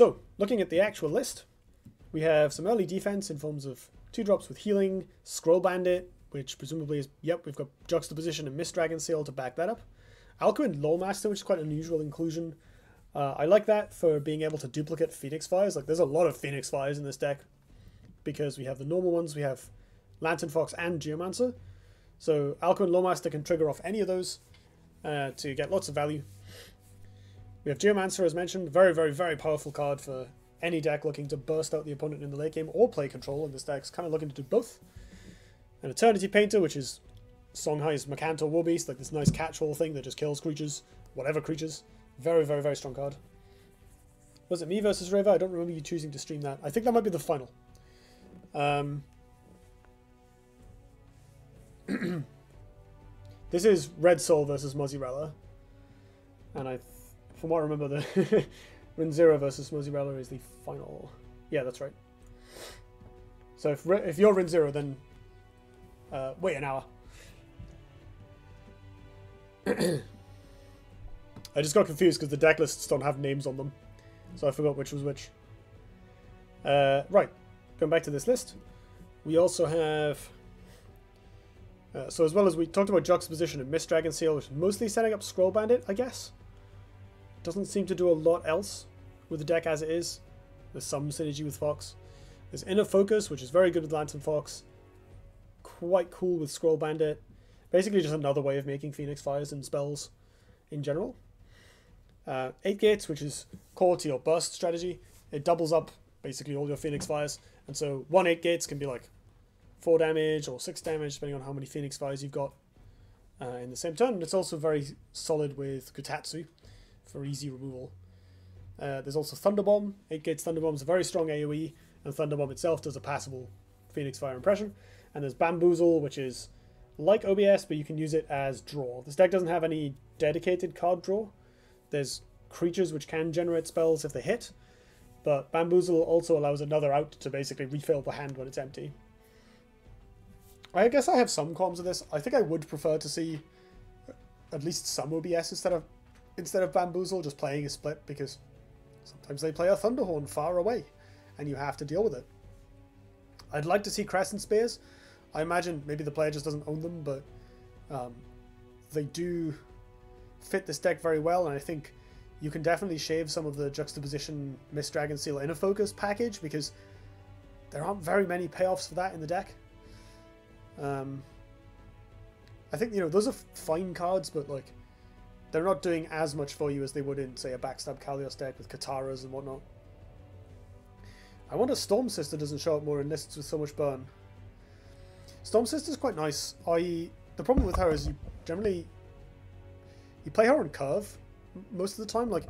So, looking at the actual list, we have some early defense in forms of 2-drops with healing, Scroll Bandit, which presumably is, yep, we've got Juxtaposition and Mist Dragonsail to back that up. Alcuin Lawmaster, which is quite an unusual inclusion. I like that for being able to duplicate Phoenix Fires. Like, there's a lot of Phoenix Fires in this deck because we have the normal ones, we have Lantern Fox and Geomancer. So Alcuin Lawmaster can trigger off any of those to get lots of value. We have Geomancer, as mentioned, very, very, very powerful card for any deck looking to burst out the opponent in the late game or play control, and this deck's kind of looking to do both. An Eternity Painter, which is Songhai's Macantor Warbeast, like this nice catch-all thing that just kills creatures, whatever creatures. Very, very, very strong card. Was it me versus Reva? I don't remember you choosing to stream that. I think that might be the final. This is Reds0l versus Muzzyrella. And from what I remember, the Reds0l versus Muzzyrella is the final. Yeah, that's right. So if you're Reds0l, then wait an hour. I just got confused because the deck lists don't have names on them, so I forgot which was which. Right, going back to this list, we also have, so as well as we talked about Juxtaposition and Mist Dragonsail, which is mostly setting up Scroll Bandit, I guess. Doesn't seem to do a lot else with the deck as it is. There's some synergy with Fox. There's Inner Focus, which is very good with Lantern Fox. Quite cool with Scroll Bandit. Basically just another way of making Phoenix Fires and spells in general. 8 Gates, which is core to your burst strategy. It doubles up basically all your Phoenix Fires. And so 1 8 Gates can be like 4 damage or 6 damage, depending on how many Phoenix Fires you've got in the same turn. And it's also very solid with Kutatsu for easy removal. There's also Thunderbomb. 8 Gates Thunderbomb is a very strong AoE, and Thunderbomb itself does a passable Phoenix Fire impression. And there's Bamboozle, which is like OBS, but you can use it as draw. This deck doesn't have any dedicated card draw. There's creatures which can generate spells if they hit, but Bamboozle also allows another out to basically refill the hand when it's empty. I guess I have some qualms with this. I think I would prefer to see at least some OBS instead of Bamboozle just playing a split, because sometimes they play a Thunderhorn far away and you have to deal with it. I'd like to see Crescent Spears. I imagine maybe the player just doesn't own them, but they do fit this deck very well, and I think you can definitely shave some of the Juxtaposition Mist Dragonsail Inner Focus package, because there aren't very many payoffs for that in the deck. I think, you know, those are fine cards, but like they're not doing as much for you as they would in, say, a Backstab Kalios deck with Kataras and whatnot. I wonder Storm Sister doesn't show up more in lists with so much burn. Storm Sister's quite nice. The problem with her is you play her on curve most of the time. Like,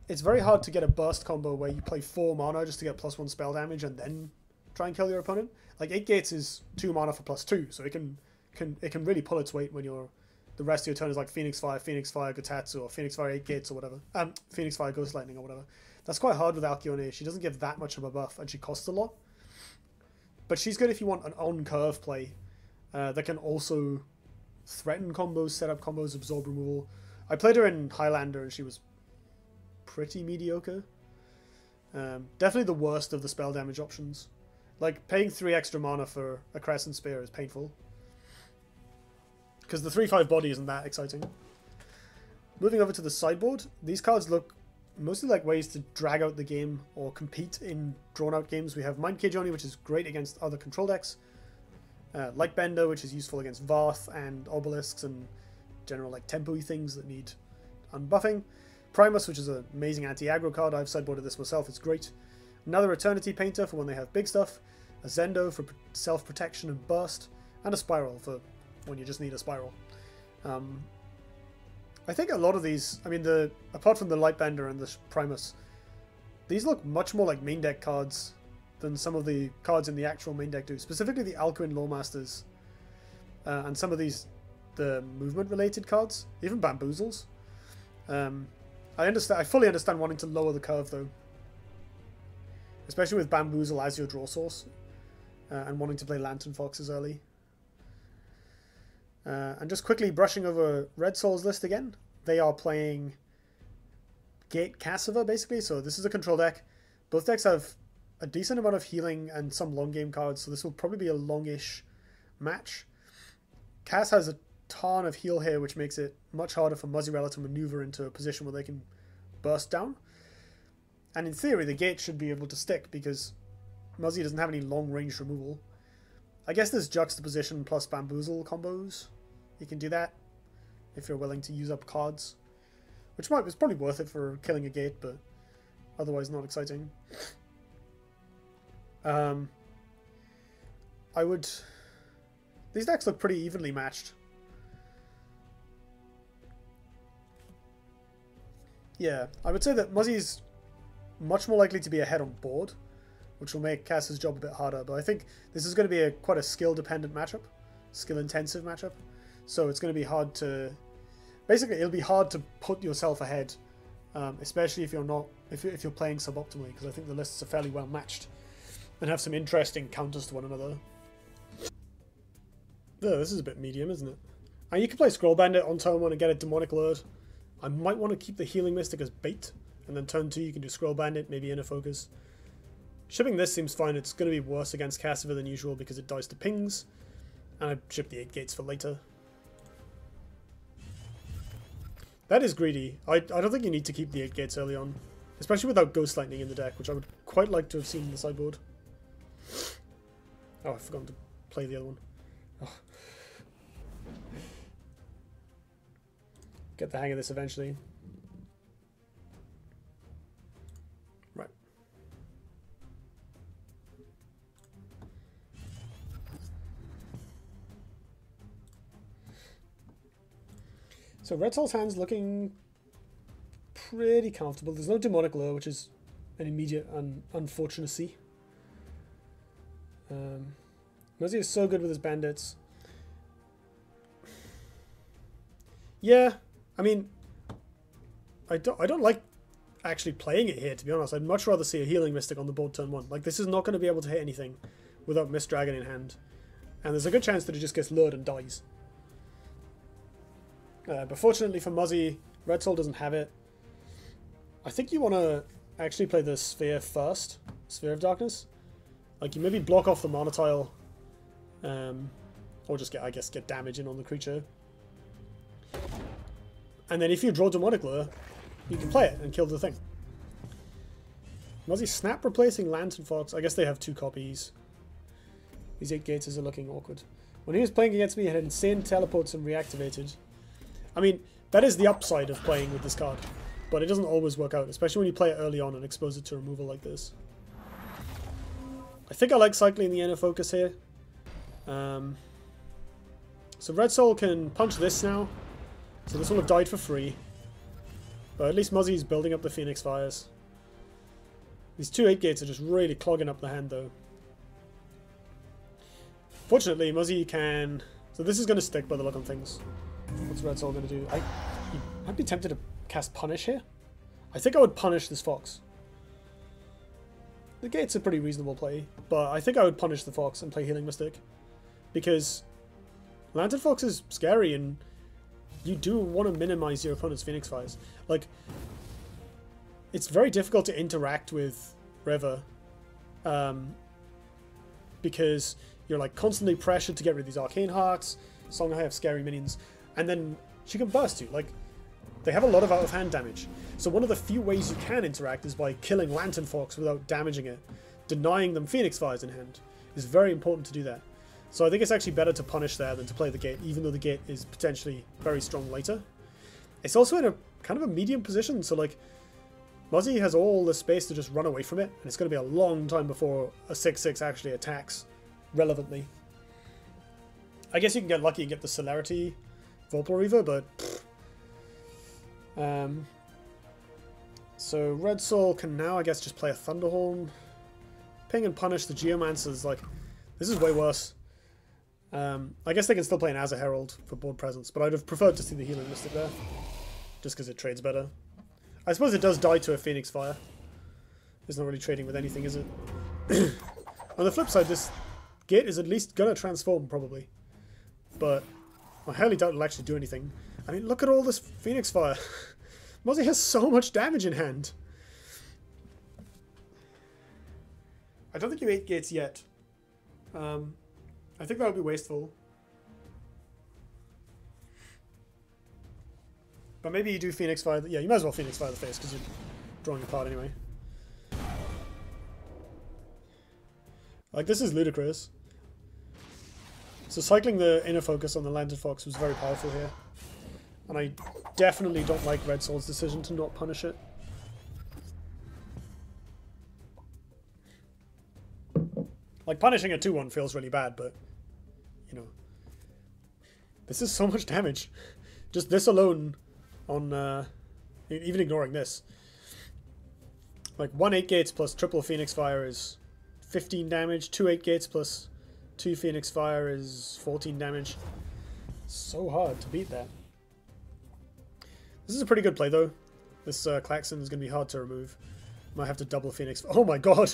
it's very hard to get a burst combo where you play 4 mana just to get +1 spell damage and then try and kill your opponent. Like 8 Gates is 2 mana for +2, so it can really pull its weight when the rest of your turn is like Phoenix Fire, Gotatsu, or Phoenix Fire 8 Gates or whatever. Phoenix Fire Ghost Lightning or whatever. That's quite hard with Alcyone. She doesn't give that much of a buff, and she costs a lot. But she's good if you want an on-curve play that can also threaten combos, set up combos, absorb removal. I played her in Highlander, and she was pretty mediocre. Definitely the worst of the spell damage options. Like, paying 3 extra mana for a Crescent Spear is painful, because the 3/5 body isn't that exciting. Moving over to the sideboard, these cards look mostly like ways to drag out the game or compete in drawn-out games. We have Mind Cage Oni, which is great against other control decks. Lightbender, which is useful against Varth and Obelisks and general like tempo-y things that need unbuffing. Primus, which is an amazing anti-aggro card. I've sideboarded this myself, it's great. Another Eternity Painter for when they have big stuff. A Zendo for self-protection and burst. And a Spiral for when you just need a Spiral. I think a lot of these, I mean, apart from the Lightbender and the Primus, these look much more like main deck cards than some of the cards in the actual main deck do. Specifically the Alcuin Lawmasters and some of the movement-related cards, even Bamboozles. I fully understand wanting to lower the curve though, especially with Bamboozle as your draw source and wanting to play Lantern Foxes early. And just quickly brushing over Reds0l's list again, they are playing Gate Cassiva, basically. So this is a control deck. Both decks have a decent amount of healing and some long game cards, so this will probably be a longish match. Cass has a ton of heal here, which makes it much harder for Muzzyrella to maneuver into a position where they can burst down. And in theory, the Gate should be able to stick, because Muzzy doesn't have any long range removal. I guess there's Juxtaposition plus Bamboozle combos. You can do that if you're willing to use up cards, which is probably worth it for killing a Gate, but otherwise not exciting. These decks look pretty evenly matched. Yeah, I would say that Muzzy's much more likely to be ahead on board, which will make Cass's job a bit harder, but I think this is going to be quite a skill-dependent matchup, skill-intensive matchup, so it's going to be hard to... Basically, it'll be hard to put yourself ahead, especially if if you're playing suboptimally, because I think the lists are fairly well matched and have some interesting counters to one another. This is a bit medium, isn't it? And you can play Scroll Bandit on turn 1 and get a Demonic Lord. I might want to keep the Healing Mystic as bait, and then turn 2 you can do Scroll Bandit, maybe Inner Focus. Shipping this seems fine. It's going to be worse against Cassiva than usual because it dies to pings, and I ship the 8 gates for later. That is greedy. I don't think you need to keep the 8 gates early on, especially without Ghost Lightning in the deck, which I would quite like to have seen in the sideboard. Oh, I forgot to play the other one. Oh. Get the hang of this eventually. Right. So Reds0l's hand's looking pretty comfortable. There's no Demonic Lure, which is an immediate unfortunacy. Muzzy is so good with his bandits. Yeah, I mean, I don't like actually playing it here, to be honest. I'd much rather see a Healing Mystic on the board turn 1. Like, this is not going to be able to hit anything without Mist Dragon in hand. And there's a good chance that it just gets lured and dies. But fortunately for Muzzy, Reds0l doesn't have it. I think you want to actually play the Sphere first. Sphere of Darkness. Like, you maybe block off the Mana Tile. Or just get damage in on the creature. And then if you draw Demonic Lure, you can play it and kill the thing. Muzzy Snap replacing Lantern Fox. I guess they have 2 copies. These 8 gates are looking awkward. When he was playing against me, he had insane teleports and reactivated. I mean, that is the upside of playing with this card. But it doesn't always work out, especially when you play it early on and expose it to removal like this. I think I like cycling the Inner Focus here. So Reds0l can punch this now. So this will have died for free. But at least Muzzy's building up the Phoenix Fires. These 2 8 gates are just really clogging up the hand though. Fortunately, Muzzy can... So this is going to stick by the look on things. What's Reds0l going to do? I'd be tempted to cast Punish here. I think I would punish this Fox. The gate's a pretty reasonable play, but I think I would punish the Fox and play Healing Mystic. Because Lantern Fox is scary and you do want to minimize your opponent's Phoenix Fires. Like, it's very difficult to interact with Reva because you're like constantly pressured to get rid of these Arcane Hearts. Songhai have scary minions, and then she can burst you. Like, they have a lot of out-of-hand damage. So one of the few ways you can interact is by killing Lantern Fox without damaging it. Denying them Phoenix Fires in hand is very important to do that. So I think it's actually better to punish there than to play the gate, even though the gate is potentially very strong later. It's also in a kind of a medium position, so like Muzzy has all the space to just run away from it, and it's going to be a long time before a 6/6 actually attacks relevantly. I guess you can get lucky and get the Celerity Vorpal Reaver, but so Reds0l can now, I guess, just play a Thunderhorn, ping and punish the Geomancers. Like, this is way worse. I guess they can still play an Azure Herald for board presence, but I'd have preferred to see the Healing Mystic there, just because it trades better. I suppose it does die to a Phoenix Fire. It's not really trading with anything, is it? On the flip side, this gate is at least going to transform, probably. But I highly doubt it'll actually do anything. I mean, look at all this Phoenix Fire. Muzzy has so much damage in hand. I don't think you 8 gates yet. I think that would be wasteful. But maybe you do Phoenix Fire. Yeah, you might as well Phoenix Fire the face because you're drawing a card anyway. Like, this is ludicrous. So cycling the inner focus on the Lantern Fox was very powerful here. And I definitely don't like Reds0l's decision to not punish it. Like, punishing a 2-1 feels really bad, but, you know. This is so much damage. Just this alone on, even ignoring this. Like, 1 8 gates plus triple Phoenix Fire is 15 damage. 2 8 gates plus 2 Phoenix Fire is 14 damage. So hard to beat that. This is a pretty good play, though. This Klaxon is going to be hard to remove. Might have to double Phoenix. Oh my god!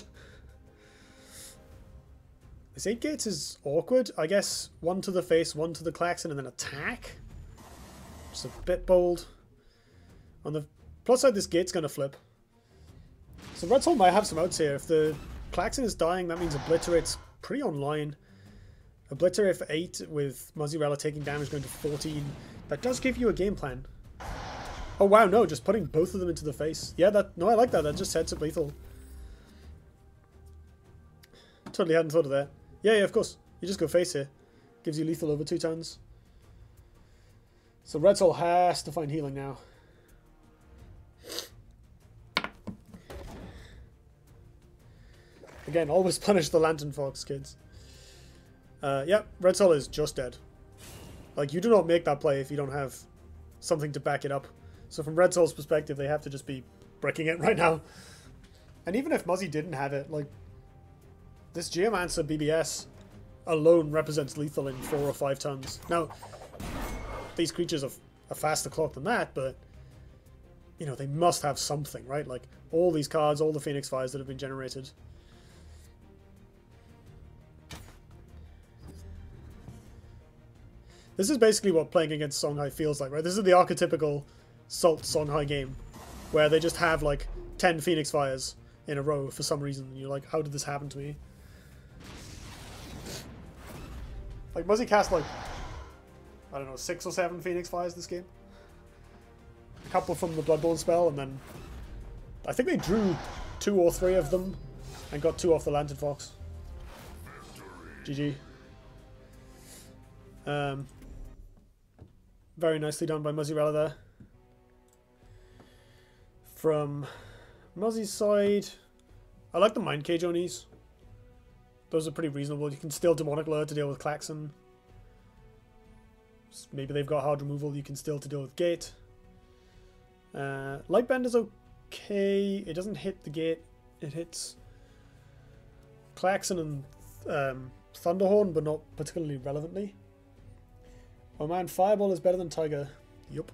This 8 gates is awkward. I guess 1 to the face, 1 to the Klaxon, and then attack. Just a bit bold. On the plus side, this gate's going to flip. So Reds0l might have some outs here. If the Klaxon is dying, that means Obliterate's pretty online. Obliterate for 8 with Muzzyrella taking damage going to 14. That does give you a game plan. Oh wow, no, just putting both of them into the face. Yeah, no, I like that. That just sets up lethal. Totally hadn't thought of that. Yeah, of course. You just go face here. Gives you lethal over 2 turns. So Reds0l has to find healing now. Again, always punish the Lantern Fox, kids. Yeah, Reds0l is just dead. Like, you do not make that play if you don't have something to back it up. So from Reds0l's perspective, they have to just be breaking it right now. And even if Muzzy didn't have it, like, this Geomancer BBS alone represents lethal in 4 or 5 turns. Now, these creatures are faster clock than that, but, you know, they must have something, right? Like, all these cards, all the Phoenix Fires that have been generated. This is basically what playing against Songhai feels like, right? This is the archetypical Salt Songhai game, where they just have, like, 10 Phoenix Fires in a row for some reason. And you're like, how did this happen to me? Like, Muzzy cast, like, I don't know, 6 or 7 Phoenix Fires this game. A couple from the Bloodborne spell, and then I think they drew 2 or 3 of them and got 2 off the Lantern Fox. GG. Very nicely done by Muzzyrella there. From Muzzy's side, I like the Mind Cage Onis. Those are pretty reasonable. You can still Demonic Lure to deal with Klaxon. Maybe they've got hard removal. You can still to deal with Gate. Lightbend is okay. It doesn't hit the Gate. It hits Klaxon and Thunderhorn, but not particularly relevantly. Oh man, Fireball is better than Tiger. Yup.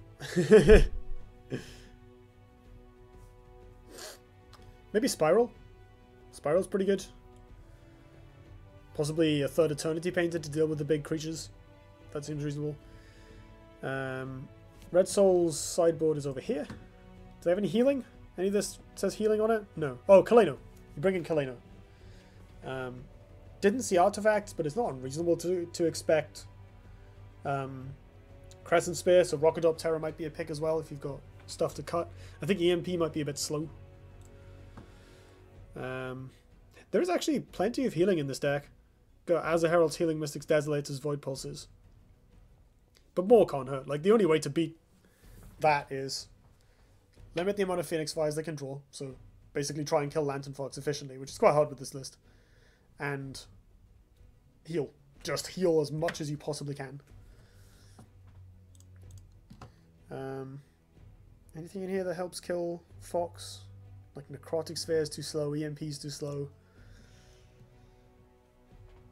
Maybe Spiral. Spiral's pretty good. Possibly a 3rd Eternity Painter to deal with the big creatures. That seems reasonable. Reds0l's sideboard is over here. Do they have any healing? Any of this says healing on it? No. Oh, Kaleno. You bring in Kaleno. Didn't see artifacts, but it's not unreasonable to expect Crescent Spear, so Rocket Up Terror might be a pick as well if you've got stuff to cut. I think EMP might be a bit slow. There's actually plenty of healing in this deck. Got Azure Herald's Healing, Mystics, Desolators, Void Pulses. But more can't hurt. Like, the only way to beat that is limit the amount of Phoenix Fires they can draw. So basically try and kill Lantern Fox efficiently, which is quite hard with this list. And heal. Just heal as much as you possibly can. Anything in here that helps kill Fox? Like Necrotic Sphere is too slow, EMP is too slow.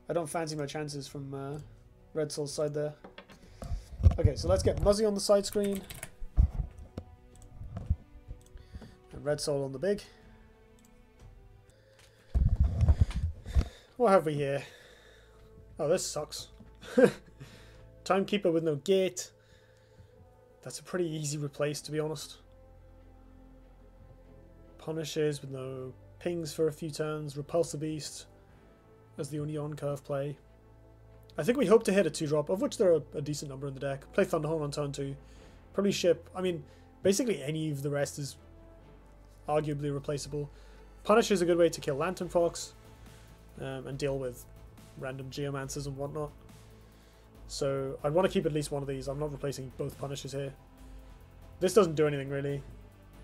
I don't fancy my chances from Reds0l's side there. Okay, so let's get Muzzy on the side screen. And Reds0l on the big. What have we here? Oh, this sucks. Timekeeper with no gate. That's a pretty easy replace, to be honest. Punishes with no pings for a few turns. Repulse the Beast as the only on-curve play. I think we hope to hit a 2-drop, of which there are a decent number in the deck. Play Thunderhorn on turn 2. Probably ship... I mean, basically any of the rest is arguably replaceable. Punish is a good way to kill Lantern Fox and deal with random Geomancers and whatnot. So I'd want to keep at least one of these. I'm not replacing both Punishes here. This doesn't do anything really.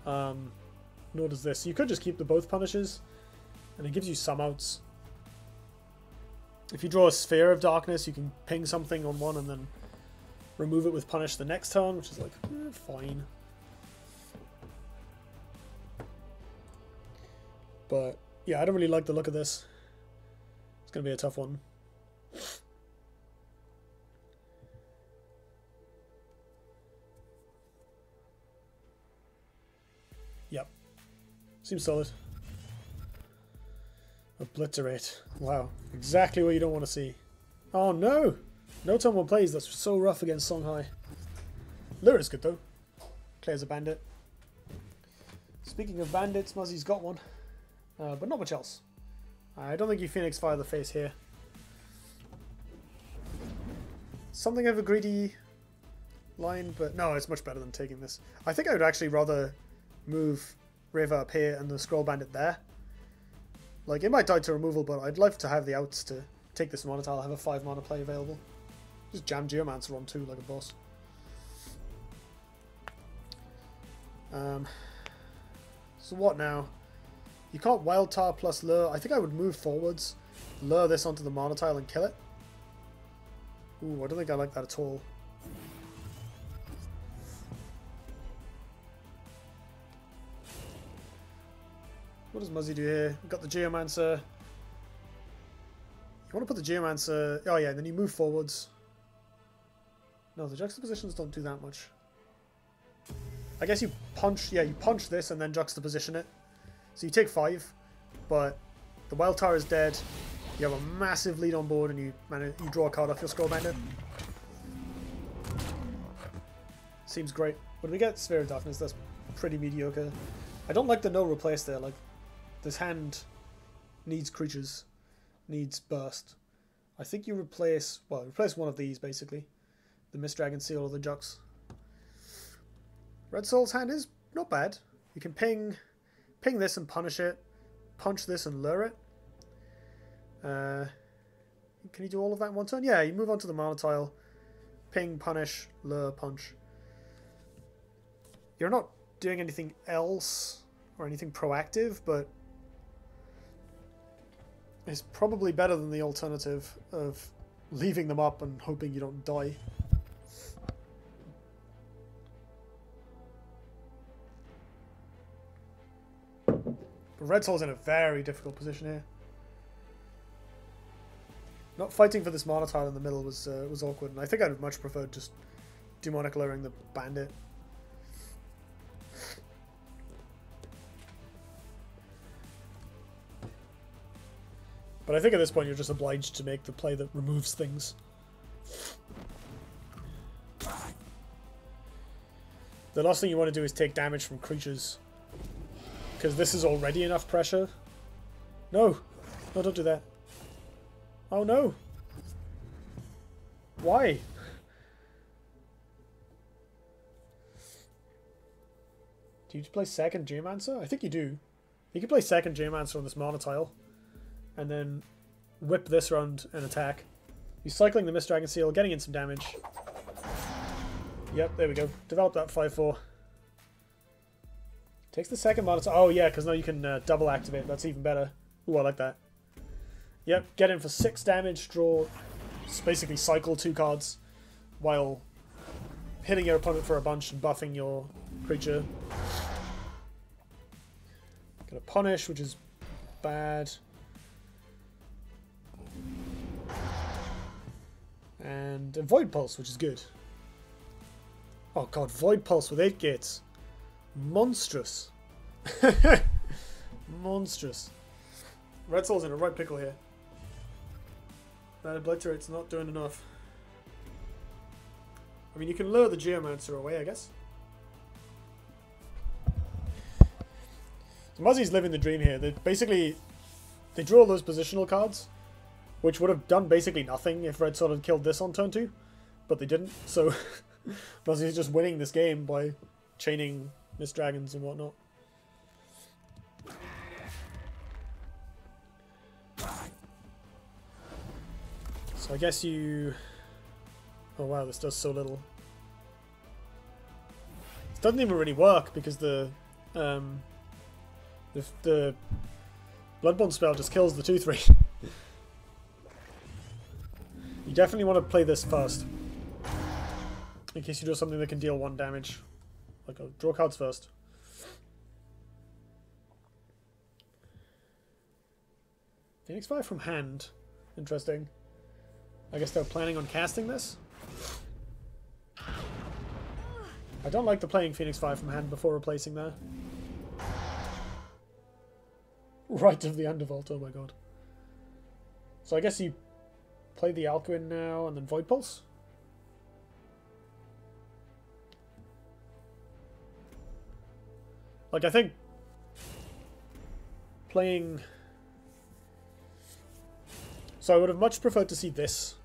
Nor does this. You could just keep the both Punishes and it gives you some outs. If you draw a Sphere of Darkness, you can ping something on one and then remove it with Punish the next turn, which is like, fine. But yeah, I don't really like the look of this. It's going to be a tough one. Yep. Seems solid. Obliterate. Wow. Exactly what you don't want to see. Oh no! No turn 1 plays. That's so rough against Songhai. Lure is good though. Clears a bandit. Speaking of bandits, Muzzy's got one. But not much else. I don't think you Phoenix Fire the face here. Something of a greedy line, but no, it's much better than taking this. I think I would actually rather move Reva up here and the Scroll Bandit there. Like, it might die to removal, but I'd like to have the outs to take this mana tile. I have a 5 mana play available. Just jam Geomancer on 2 like a boss. So what now? You can't Wild Tar plus Lure. I think I would move forwards, lure this onto the mana tile and kill it. Ooh, I don't think I like that at all. What does Muzzy do here? We've got the Geomancer. You want to put the Geomancer... Oh yeah, and then you move forwards. No, the juxtapositions don't do that much. I guess you punch... Yeah, you punch this and then juxtaposition it. So you take 5, but the Wild Tar is dead. You have a massive lead on board and you draw a card off your Scroll Bandit. Seems great. When we get Sphere of Darkness, that's pretty mediocre. I don't like the no replace there. Like, this hand needs creatures, needs burst. I think you replace, well, replace one of these basically. The Mist Dragon Seal or the Jux. Red0l's hand is not bad. You can ping this and punish it, punch this and lure it. Can you do all of that in one turn? Yeah, you move on to the mana tile, ping, punish, lure, punch. You're not doing anything else or anything proactive, but it's probably better than the alternative of leaving them up and hoping you don't die. Red0l's in a very difficult position here. Not fighting for this mana tile in the middle was awkward, and I think I'd have much preferred just demonic luring the bandit. But I think at this point you're just obliged to make the play that removes things. The last thing you want to do is take damage from creatures, because this is already enough pressure. No! No, don't do that. Oh no! Why? Do you play second Geomancer? I think you do. You can play second Geomancer on this mana tile, and then whip this around and attack. You're cycling the Mist Dragon Seal, getting in some damage. Yep, there we go. Develop that 5/4. Takes the second mana tile. Oh yeah, because now you can double activate. That's even better. Ooh, I like that. Yep, get in for 6 damage, draw, basically cycle 2 cards while hitting your opponent for a bunch and buffing your creature. Gonna punish, which is bad. And a Void Pulse, which is good. Oh god, Void Pulse with 8 gates. Monstrous. Monstrous. Red0l's in a right pickle here. That Obliterate's not doing enough. I mean, you can lure the Geomancer away, I guess. So Muzzy's living the dream here. They drew all those positional cards, which would have done basically nothing if Red0l had killed this on turn 2, but they didn't. So Muzzy's just winning this game by chaining Mist Dragons and whatnot. So I guess you... Oh wow, this does so little. This doesn't even really work because the Bloodborne spell just kills the 2/3. You definitely want to play this first, in case you do something that can deal 1 damage. Like, draw cards first. Phoenix Fire from hand. Interesting. I guess they're planning on casting this. I don't like the playing Phoenix Fire from hand before replacing that. Right of the Undervault, oh my god. So I guess you play the Alcuin now and then Void Pulse? Like, I think playing... So I would have much preferred to see this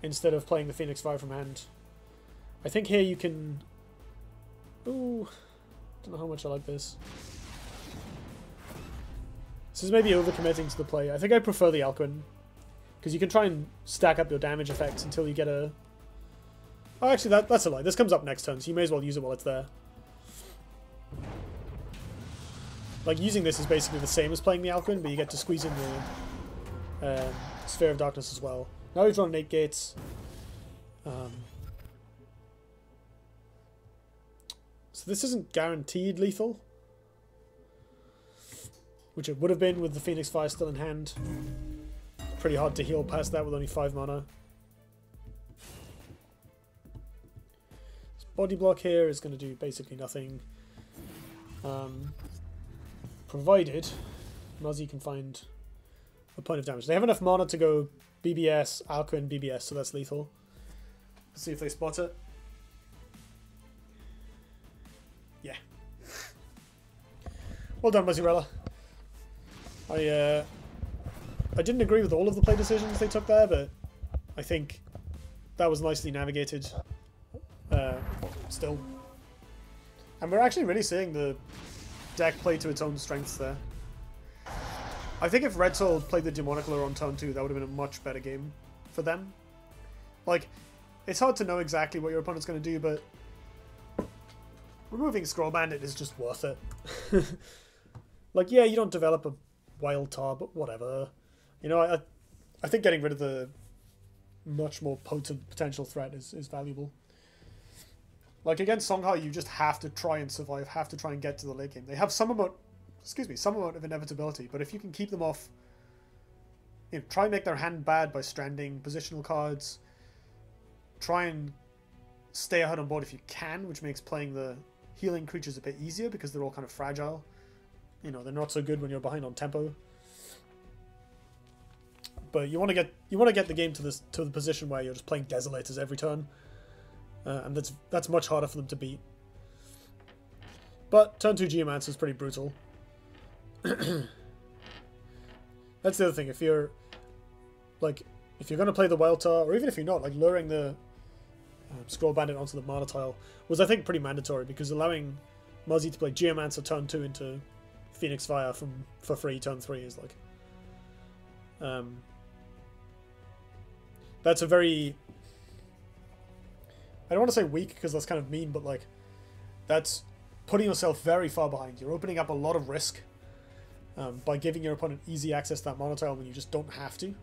instead of playing the Phoenix Fire from hand. I think here you can... Ooh, don't know how much I like this. This is maybe overcommitting to the play. I think I prefer the Alcuin, because you can try and stack up your damage effects until you get a... Oh, actually, that's a lie. This comes up next turn, so you may as well use it while it's there. Like, using this is basically the same as playing the Alcuin, but you get to squeeze in the Sphere of Darkness as well. Now we've drawn 8 gates. So this isn't guaranteed lethal, which it would have been with the Phoenix Fire still in hand. Pretty hard to heal past that with only 5 mana. This body block here is going to do basically nothing. Provided Muzzy can find a point of damage. They have enough mana to go BBS, Alcuin, BBS, so that's lethal. Let's see if they spot it. Yeah. Well done, Muzzyrella. I didn't agree with all of the play decisions they took there, but I think that was nicely navigated still. And we're actually really seeing the deck play to its own strengths there. I think if Red0l played the Demonic on turn 2, that would have been a much better game for them. Like, it's hard to know exactly what your opponent's going to do, but removing Scroll Bandit is just worth it. Like, yeah, you don't develop a Wild Tar, but whatever. You know, I think getting rid of the much more potent potential threat is valuable. Like, against Songhai, you just have to try and survive, have to try and get to the late game. They have some amount of inevitability, but if you can keep them off, you know, try and make their hand bad by stranding positional cards, try and stay ahead on board if you can, which makes playing the healing creatures a bit easier because they're all kind of fragile. You know, they're not so good when you're behind on tempo. But you want to get the game to the position where you're just playing Desolators every turn, and that's much harder for them to beat. But turn 2 Geomancer is pretty brutal. That's the other thing. If you're going to play the Wild Tar, or even if you're not, like, luring the Scroll Bandit onto the mana tile was, I think, pretty mandatory, because allowing Muzzy to play Geomancer turn 2 into Phoenix Fire for free turn 3 is like... that's a very... I don't want to say weak, because that's kind of mean, but like, that's putting yourself very far behind. You're opening up a lot of risk by giving your opponent easy access to that mana tile when you just don't have to.